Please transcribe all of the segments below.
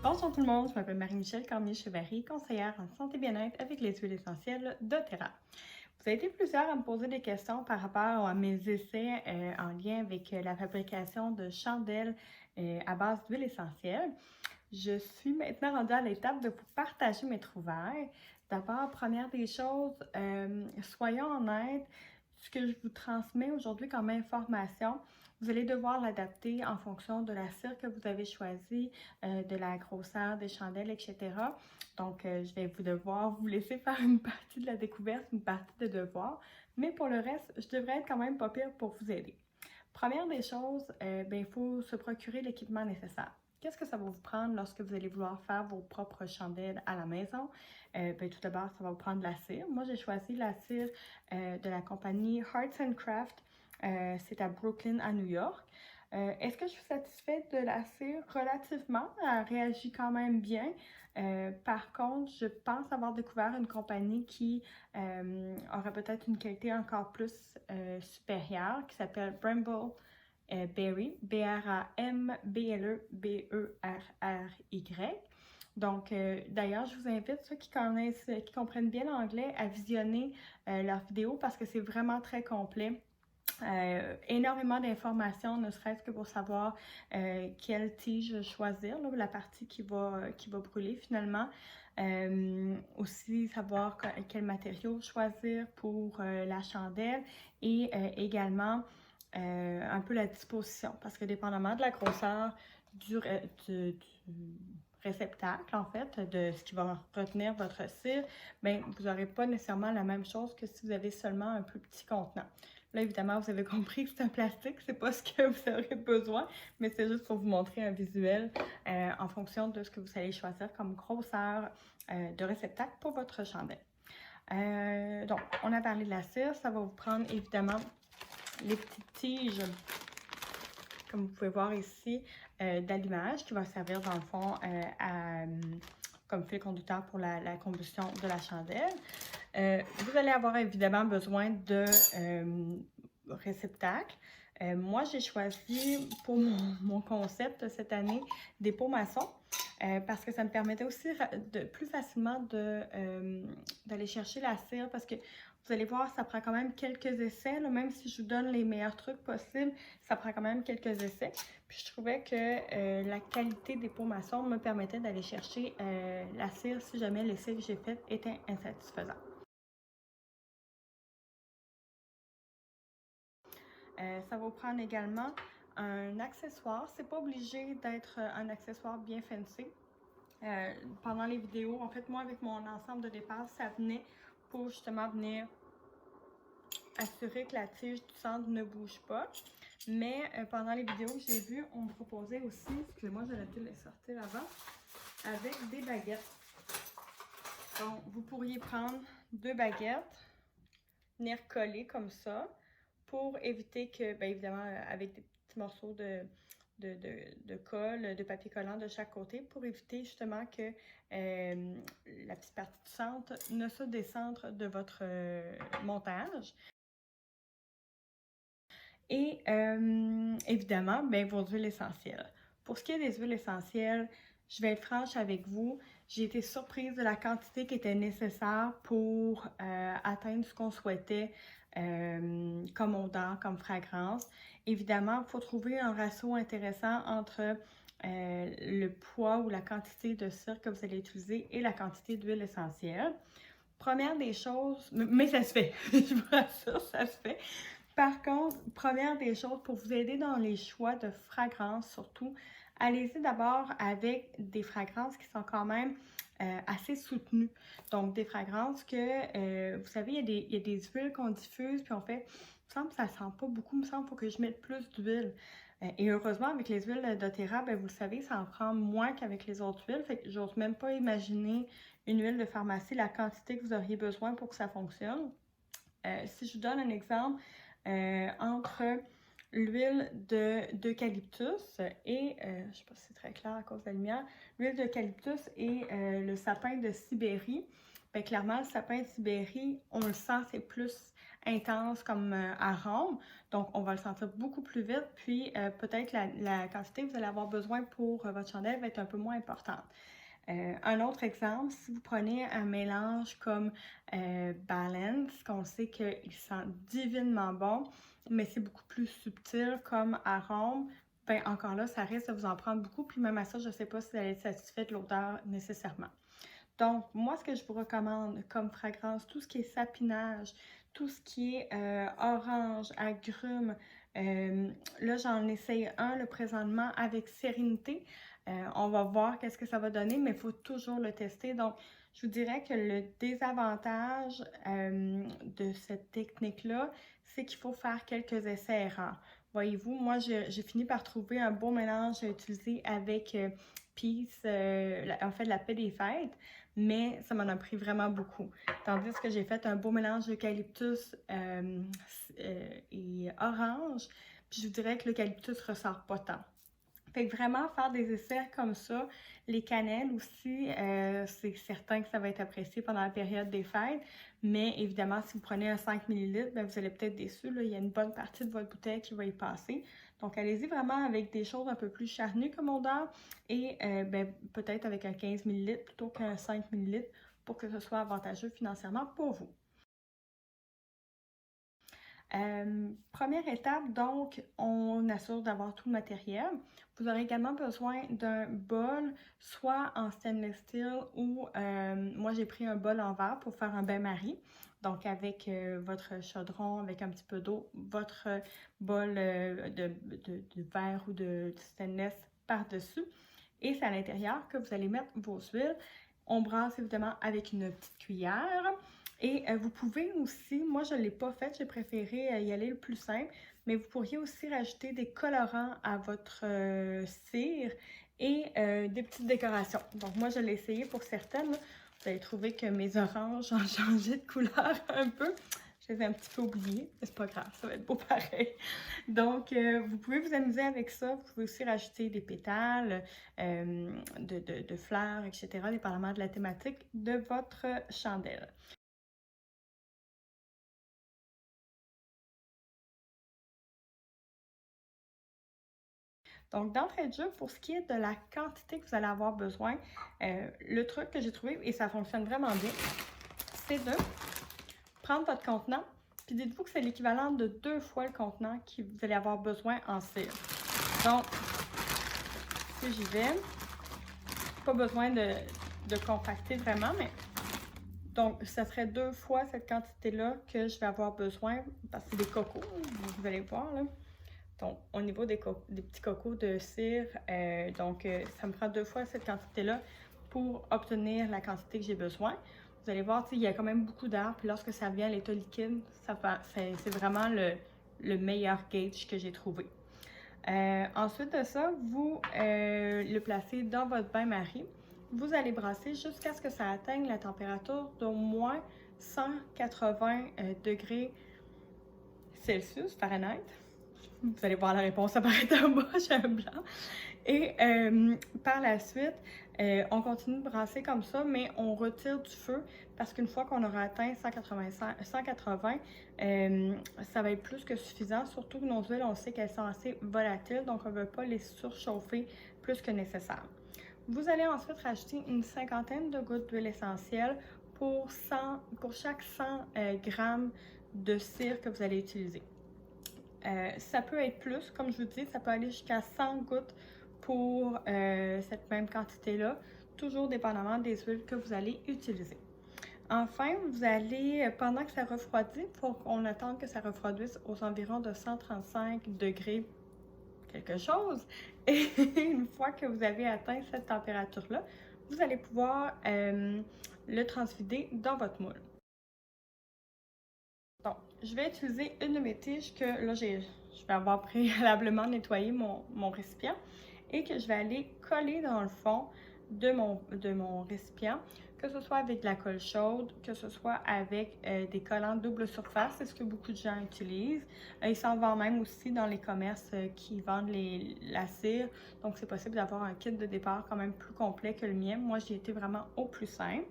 Bonjour tout le monde, je m'appelle Marie-Michel Cormier-Chevary, conseillère en santé bien-être avec les huiles essentielles doTERRA. Vous avez été plusieurs à me poser des questions par rapport à mes essais en lien avec la fabrication de chandelles à base d'huile essentielle. Je suis maintenant rendue à l'étape de vous partager mes trouvailles. D'abord, première des choses, soyons honnêtes, ce que je vous transmets aujourd'hui comme information, vous allez devoir l'adapter en fonction de la cire que vous avez choisie, de la grosseur des chandelles, etc. Donc, je vais devoir vous laisser faire une partie de la découverte, une partie de devoir. Mais pour le reste, je devrais être quand même pas pire pour vous aider. Première des choses, il faut se procurer l'équipement nécessaire. Qu'est-ce que ça va vous prendre lorsque vous allez vouloir faire vos propres chandelles à la maison? Tout d'abord, ça va vous prendre de la cire. Moi, j'ai choisi la cire de la compagnie Hearts and Craft. C'est à Brooklyn, à New York. Est-ce que je suis satisfaite de la cire? Relativement, elle réagit quand même bien. Par contre, je pense avoir découvert une compagnie qui aurait peut-être une qualité encore plus supérieure, qui s'appelle Bramble Berry, B-R-A-M-B-L-E-B-E-R-R-Y. Donc, d'ailleurs, je vous invite, ceux qui connaissent, qui comprennent bien l'anglais, à visionner leurs vidéos parce que c'est vraiment très complet. Énormément d'informations, ne serait-ce que pour savoir quelle tige choisir, là, la partie qui va brûler finalement. Aussi savoir quel matériau choisir pour la chandelle et également un peu la disposition parce que dépendamment de la grosseur du réceptacle, en fait, de ce qui va retenir votre cire, bien, vous n'aurez pas nécessairement la même chose que si vous avez seulement un plus petit contenant. Là, évidemment, vous avez compris que c'est un plastique, c'est pas ce que vous aurez besoin, mais c'est juste pour vous montrer un visuel en fonction de ce que vous allez choisir comme grosseur de réceptacle pour votre chandelle. Donc, on a parlé de la cire, ça va vous prendre évidemment les petites tiges, comme vous pouvez voir ici, d'allumage qui va servir dans le fond comme fil conducteur pour la combustion de la chandelle. Vous allez avoir évidemment besoin de réceptacles. Moi, j'ai choisi pour mon concept cette année des pots maçons parce que ça me permettait aussi plus facilement d'aller chercher la cire parce que vous allez voir, ça prend quand même quelques essais. Là, même si je vous donne les meilleurs trucs possibles, ça prend quand même quelques essais. Puis je trouvais que la qualité des pots maçons me permettait d'aller chercher la cire si jamais l'essai que j'ai fait était insatisfaisant. Ça va vous prendre également un accessoire. C'est pas obligé d'être un accessoire bien fancy. Pendant les vidéos, en fait, moi, avec mon ensemble de départ, ça venait pour justement venir assurer que la tige du centre ne bouge pas. Mais pendant les vidéos que j'ai vues, on me proposait aussi, excusez-moi, j'aurais dû les sortir avant, avec des baguettes. Donc, vous pourriez prendre 2 baguettes, venir coller comme ça, pour éviter que, bien évidemment, avec des petits morceaux de colle, de papier collant de chaque côté, pour éviter justement que la petite partie du centre ne se décentre de votre montage. Et évidemment, bien, vos huiles essentielles. Pour ce qui est des huiles essentielles, je vais être franche avec vous, j'ai été surprise de la quantité qui était nécessaire pour atteindre ce qu'on souhaitait comme odeur, comme fragrance. Évidemment, il faut trouver un ratio intéressant entre le poids ou la quantité de cire que vous allez utiliser et la quantité d'huile essentielle. Première des choses, mais ça se fait, je vous rassure, ça se fait. Par contre, première des choses, pour vous aider dans les choix de fragrances surtout, allez-y d'abord avec des fragrances qui sont quand même assez soutenues. Donc, des fragrances que, vous savez, il y a des huiles qu'on diffuse, puis on fait, il me semble que ça sent pas beaucoup, il me semble qu'il faut que je mette plus d'huile. Et heureusement, avec les huiles doTERRA, ben, vous le savez, ça en prend moins qu'avec les autres huiles. Fait que j'ose même pas imaginer une huile de pharmacie, la quantité que vous auriez besoin pour que ça fonctionne. Si je vous donne un exemple, entre l'huile d'eucalyptus et, je ne sais pas si c'est très clair à cause de la lumière, l'huile d'eucalyptus et le sapin de Sibérie. Bien, clairement, le sapin de Sibérie, on le sent, c'est plus intense comme arôme. Donc, on va le sentir beaucoup plus vite. Puis, peut-être la quantité que vous allez avoir besoin pour votre chandelle va être un peu moins importante. Un autre exemple, si vous prenez un mélange comme Balance, qu'on sait qu'il sent divinement bon, mais c'est beaucoup plus subtil comme arôme, ben encore là, ça risque de vous en prendre beaucoup. Puis même à ça, je ne sais pas si vous allez être satisfait de l'odeur nécessairement. Donc, moi, ce que je vous recommande comme fragrance, tout ce qui est sapinage, tout ce qui est orange, agrumes, là, j'en essaye un le présentement avec Sérénité. On va voir qu'est-ce que ça va donner, mais il faut toujours le tester. Donc, je vous dirais que le désavantage de cette technique-là, c'est qu'il faut faire quelques essais-erreurs. Voyez-vous, moi, j'ai fini par trouver un beau mélange à utiliser avec Peace, en fait, la paix des fêtes, mais ça m'en a pris vraiment beaucoup. Tandis que j'ai fait un beau mélange d'eucalyptus et orange, puis je vous dirais que l'eucalyptus ressort pas tant. Fait que vraiment faire des essais comme ça, les cannelles aussi, c'est certain que ça va être apprécié pendant la période des fêtes, mais évidemment, si vous prenez un 5 ml, ben vous allez peut-être déçu, là, il y a une bonne partie de votre bouteille qui va y passer. Donc, allez-y vraiment avec des choses un peu plus charnues comme odeur et ben, peut-être avec un 15 ml plutôt qu'un 5 ml pour que ce soit avantageux financièrement pour vous. Première étape, donc, on assure d'avoir tout le matériel. Vous aurez également besoin d'un bol, soit en stainless steel ou moi j'ai pris un bol en verre pour faire un bain-marie. Donc avec votre chaudron, avec un petit peu d'eau, votre bol de verre ou de stainless par-dessus. Et c'est à l'intérieur que vous allez mettre vos huiles. On brasse évidemment avec une petite cuillère. Et vous pouvez aussi, moi je ne l'ai pas fait, j'ai préféré y aller le plus simple, mais vous pourriez aussi rajouter des colorants à votre cire et des petites décorations. Donc moi je l'ai essayé pour certaines, là. Vous allez trouver que mes oranges ont changé de couleur un peu. Je les ai un petit peu oubliés, mais c'est pas grave, ça va être beau pareil. Donc, vous pouvez vous amuser avec ça. Vous pouvez aussi rajouter des pétales, de fleurs, etc., dépendamment de la thématique de votre chandelle. Donc, d'entrée de jeu, pour ce qui est de la quantité que vous allez avoir besoin, le truc que j'ai trouvé, et ça fonctionne vraiment bien, c'est de prendre votre contenant, puis dites-vous que c'est l'équivalent de 2 fois le contenant que vous allez avoir besoin en cire. Donc, si j'y vais, pas besoin de compacter vraiment, mais donc, ça serait 2 fois cette quantité-là que je vais avoir besoin, parce que c'est des cocos, vous allez voir, là. Donc, au niveau des petits cocos de cire, ça me prend 2 fois cette quantité-là pour obtenir la quantité que j'ai besoin. Vous allez voir, il y a quand même beaucoup d'air, puis lorsque ça vient à l'état liquide, c'est vraiment le meilleur gauge que j'ai trouvé. Ensuite de ça, vous le placez dans votre bain-marie. Vous allez brasser jusqu'à ce que ça atteigne la température d'au moins 180 degrés Celsius, Fahrenheit. Vous allez voir la réponse apparaître en bas, j'ai un blanc. Et par la suite, on continue de brasser comme ça, mais on retire du feu parce qu'une fois qu'on aura atteint 180, ça va être plus que suffisant. Surtout que nos huiles, on sait qu'elles sont assez volatiles, donc on ne veut pas les surchauffer plus que nécessaire. Vous allez ensuite rajouter une cinquantaine de gouttes d'huile essentielle pour chaque 100 grammes de cire que vous allez utiliser. Ça peut être plus, comme je vous dis, ça peut aller jusqu'à 100 gouttes pour cette même quantité-là, toujours dépendamment des huiles que vous allez utiliser. Enfin, vous allez, pendant que ça refroidit, il faut qu'on attende que ça refroidisse aux environs de 135 degrés quelque chose. Et une fois que vous avez atteint cette température-là, vous allez pouvoir le transvider dans votre moule. Donc, je vais utiliser une de mes tiges que là, je vais avoir préalablement nettoyé mon récipient et que je vais aller coller dans le fond de mon récipient, que ce soit avec de la colle chaude, que ce soit avec des collants double surface, c'est ce que beaucoup de gens utilisent. Ils s'en vendent même aussi dans les commerces qui vendent la cire, donc c'est possible d'avoir un kit de départ quand même plus complet que le mien. Moi, j'ai été vraiment au plus simple.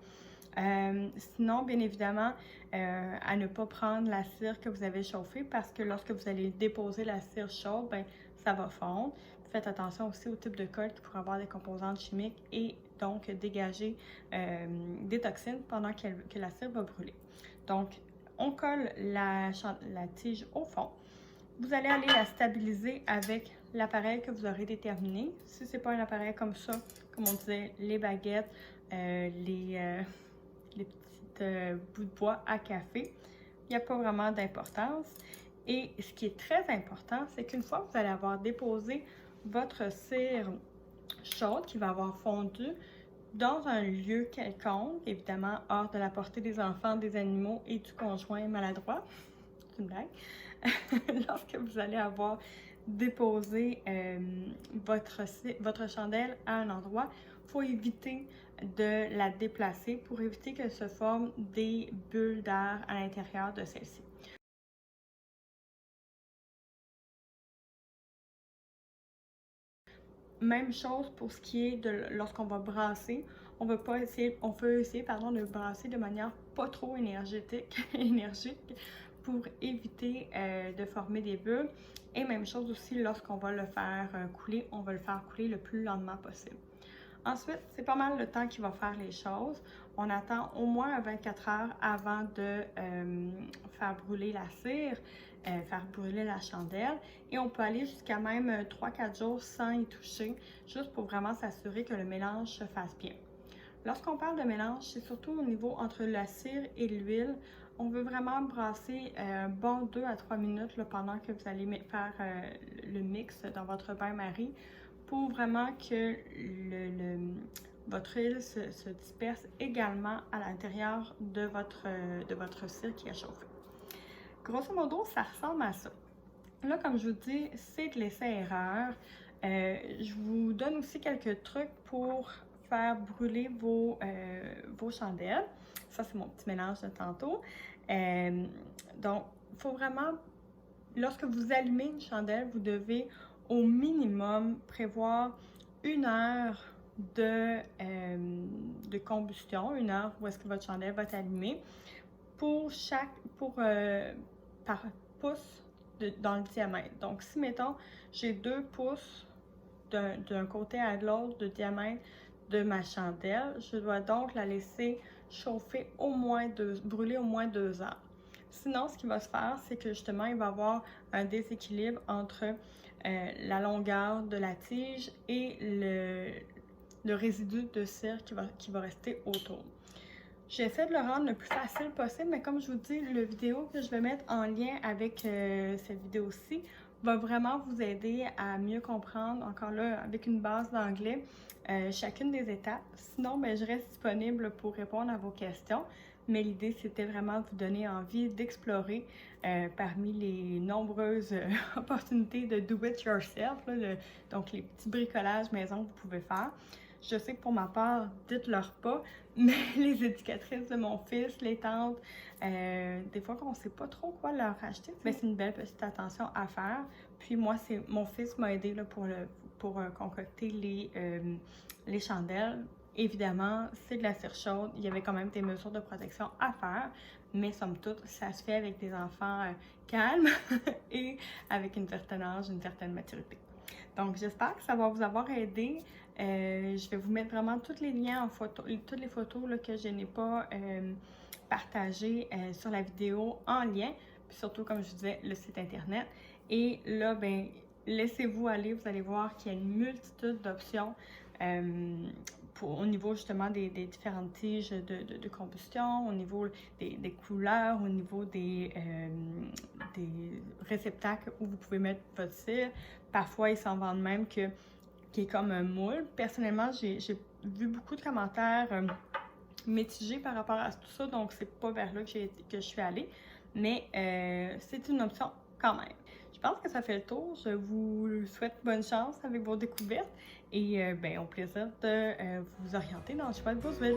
Sinon, bien évidemment, à ne pas prendre la cire que vous avez chauffée parce que lorsque vous allez déposer la cire chaude, ben, ça va fondre. Faites attention aussi au type de colle qui pourrait avoir des composantes chimiques et donc dégager des toxines pendant que la cire va brûler. Donc, on colle la tige au fond. Vous allez aller la stabiliser avec l'appareil que vous aurez déterminé. Si ce n'est pas un appareil comme ça, comme on disait, les baguettes, les petits bouts de bois à café, il n'y a pas vraiment d'importance. Et ce qui est très important, c'est qu'une fois que vous allez avoir déposé votre cire chaude qui va avoir fondu dans un lieu quelconque, évidemment hors de la portée des enfants, des animaux et du conjoint maladroit, c'est une blague, lorsque vous allez avoir déposé votre chandelle à un endroit, il faut éviter de la déplacer pour éviter que se forment des bulles d'air à l'intérieur de celle-ci. Même chose pour ce qui est de lorsqu'on va brasser. On peut essayer de brasser de manière pas trop énergique pour éviter de former des bulles. Et même chose aussi lorsqu'on va le faire couler, on va le faire couler le plus lentement possible. Ensuite, c'est pas mal le temps qui va faire les choses. On attend au moins 24 heures avant de faire brûler la cire, faire brûler la chandelle. Et on peut aller jusqu'à même 3-4 jours sans y toucher, juste pour vraiment s'assurer que le mélange se fasse bien. Lorsqu'on parle de mélange, c'est surtout au niveau entre la cire et l'huile. On veut vraiment brasser bon 2 à 3 minutes là, pendant que vous allez faire le mix dans votre bain-marie pour vraiment que votre huile se disperse également à l'intérieur de votre cire qui a chauffé. Grosso modo, ça ressemble à ça. Là, comme je vous dis, c'est de l'essai-erreur. Je vous donne aussi quelques trucs pour faire brûler vos chandelles. Ça, c'est mon petit mélange de tantôt. Donc, il faut vraiment, lorsque vous allumez une chandelle, vous devez au minimum prévoir 1 heure de combustion, 1 heure où est-ce que votre chandelle va être allumée par pouce dans le diamètre. Donc, si, mettons, j'ai 2 pouces d'un côté à l'autre de diamètre de ma chandelle, je dois donc la laisser chauffer brûler au moins 2 heures. Sinon, ce qui va se faire, c'est que justement, il va y avoir un déséquilibre entre la longueur de la tige et le résidu de cire qui va rester autour. J'essaie de le rendre le plus facile possible, mais comme je vous dis, le vidéo que je vais mettre en lien avec cette vidéo-ci va vraiment vous aider à mieux comprendre, encore là, avec une base d'anglais, chacune des étapes. Sinon, ben, je reste disponible pour répondre à vos questions, mais l'idée, c'était vraiment de vous donner envie d'explorer parmi les nombreuses opportunités de do-it-yourself, donc les petits bricolages maison que vous pouvez faire. Je sais que pour ma part, dites-leur pas, mais les éducatrices de mon fils, les tantes, des fois qu'on ne sait pas trop quoi leur acheter, mais c'est une belle petite attention à faire. Puis moi, mon fils m'a aidé là, pour concocter les chandelles. Évidemment, c'est de la cire chaude, il y avait quand même des mesures de protection à faire, mais somme toute, ça se fait avec des enfants calmes et avec un certain âge, une certaine maturité. Donc, j'espère que ça va vous avoir aidé. Je vais vous mettre vraiment tous les liens en photo, toutes les photos là, que je n'ai pas partagées sur la vidéo en lien. Puis surtout, comme je vous disais, le site internet. Et là, ben, laissez-vous aller. Vous allez voir qu'il y a une multitude d'options au niveau justement des différentes tiges de combustion, au niveau des couleurs, au niveau des réceptacles où vous pouvez mettre votre cire. Parfois, ils s'en vendent même qui est comme un moule. Personnellement, j'ai vu beaucoup de commentaires mitigés par rapport à tout ça, donc c'est pas vers là que je suis allée, mais c'est une option quand même. Je pense que ça fait le tour. Je vous souhaite bonne chance avec vos découvertes et ben, au plaisir de vous orienter dans le choix de vos huiles.